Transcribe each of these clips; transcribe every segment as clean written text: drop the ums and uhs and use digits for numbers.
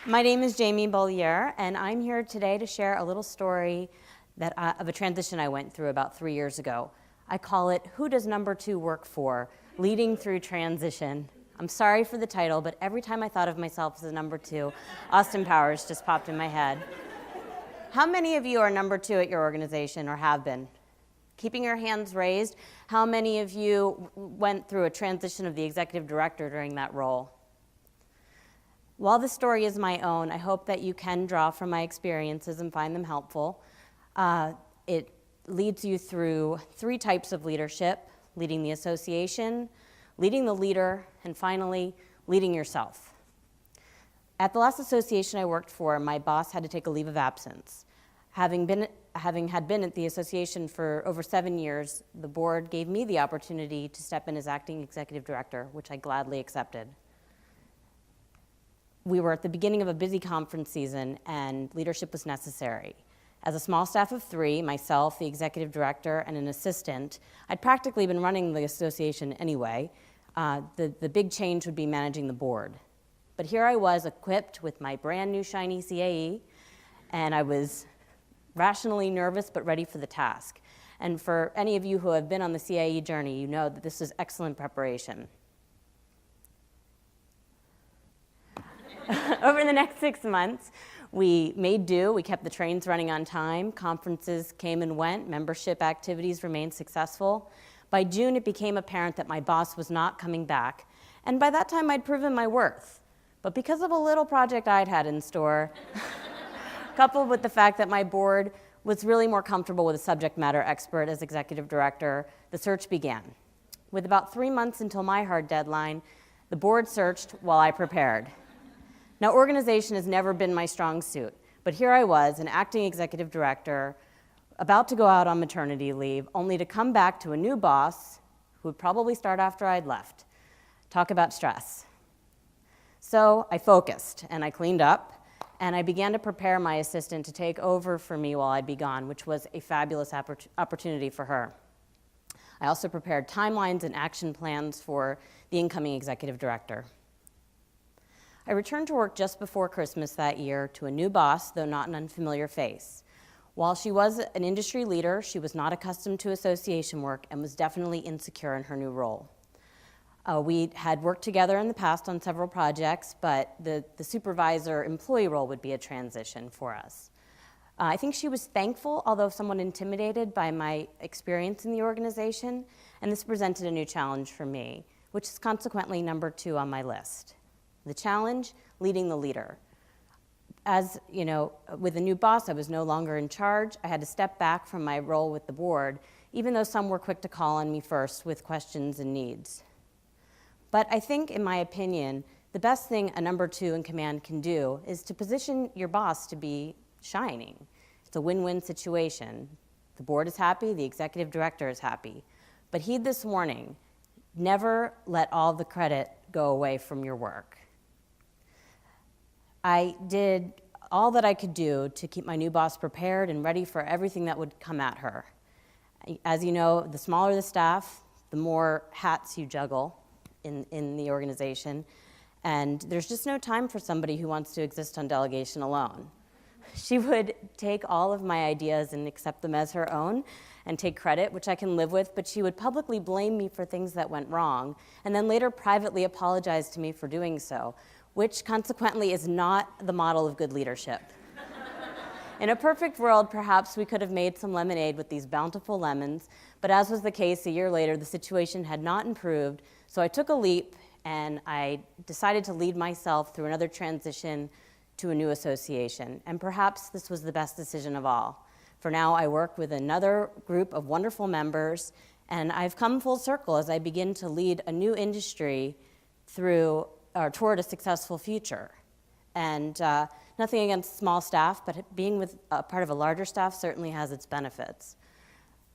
My name is Jamie Bollier, and I'm here today to share a little story of a transition I went through about 3 years ago. I call it, Who Does Number 2 Work For? Leading Through Transition. I'm sorry for the title, but every time I thought of myself as a number 2, Austin Powers just popped in my head. How many of you are number 2 at your organization or have been? Keeping your hands raised, how many of you went through a transition of the executive director during that role? While this story is my own, I hope that you can draw from my experiences and find them helpful. It leads you through 3 types of leadership: leading the association, leading the leader, and finally, leading yourself. At the last association I worked for, my boss had to take a leave of absence. Having had been at the association for over 7 years, the board gave me the opportunity to step in as acting executive director, which I gladly accepted. We were at the beginning of a busy conference season, and leadership was necessary. As a small staff of 3, myself, the executive director, and an assistant, I'd practically been running the association anyway. The big change would be managing the board. But here I was, equipped with my brand new shiny CAE, and I was rationally nervous but ready for the task. And for any of you who have been on the CAE journey, you know that this is excellent preparation. Over the next 6 months, we made do. We kept the trains running on time. Conferences came and went. Membership activities remained successful. By June, it became apparent that my boss was not coming back. And by that time, I'd proven my worth. But because of a little project I'd had in store, coupled with the fact that my board was really more comfortable with a subject matter expert as executive director, the search began. With about 3 months until my hard deadline, the board searched while I prepared. Now, organization has never been my strong suit, but here I was, an acting executive director, about to go out on maternity leave, only to come back to a new boss who would probably start after I'd left. Talk about stress. So I focused, and I cleaned up, and I began to prepare my assistant to take over for me while I'd be gone, which was a fabulous opportunity for her. I also prepared timelines and action plans for the incoming executive director. I returned to work just before Christmas that year to a new boss, though not an unfamiliar face. While she was an industry leader, she was not accustomed to association work and was definitely insecure in her new role. We had worked together in the past on several projects, but the supervisor-employee role would be a transition for us. I think she was thankful, although somewhat intimidated by my experience in the organization, and this presented a new challenge for me, which is consequently number 2 on my list. The challenge, leading the leader. As you know, with a new boss, I was no longer in charge. I had to step back from my role with the board, even though some were quick to call on me first with questions and needs. But I think, in my opinion, the best thing a number 2 in command can do is to position your boss to be shining. It's a win-win situation. The board is happy, the executive director is happy. But heed this warning: never let all the credit go away from your work. I did all that I could do to keep my new boss prepared and ready for everything that would come at her. As you know, the smaller the staff, the more hats you juggle in the organization, and there's just no time for somebody who wants to exist on delegation alone. She would take all of my ideas and accept them as her own and take credit, which I can live with, but she would publicly blame me for things that went wrong and then later privately apologize to me for doing so, which consequently is not the model of good leadership. In a perfect world, perhaps we could have made some lemonade with these bountiful lemons, but as was the case, a year later, the situation had not improved, so I took a leap and I decided to lead myself through another transition to a new association, and perhaps this was the best decision of all. For now, I work with another group of wonderful members, and I've come full circle as I begin to lead a new industry toward a successful future. And nothing against small staff, but being with part of a larger staff certainly has its benefits.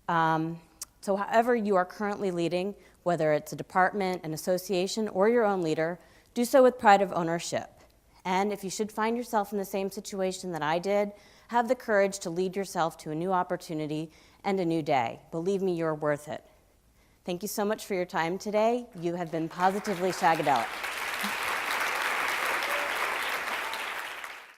So however you are currently leading, whether it's a department, an association, or your own leader, do so with pride of ownership. And if you should find yourself in the same situation that I did, have the courage to lead yourself to a new opportunity and a new day. Believe me, you're worth it. Thank you so much for your time today. You have been positively shagadelic.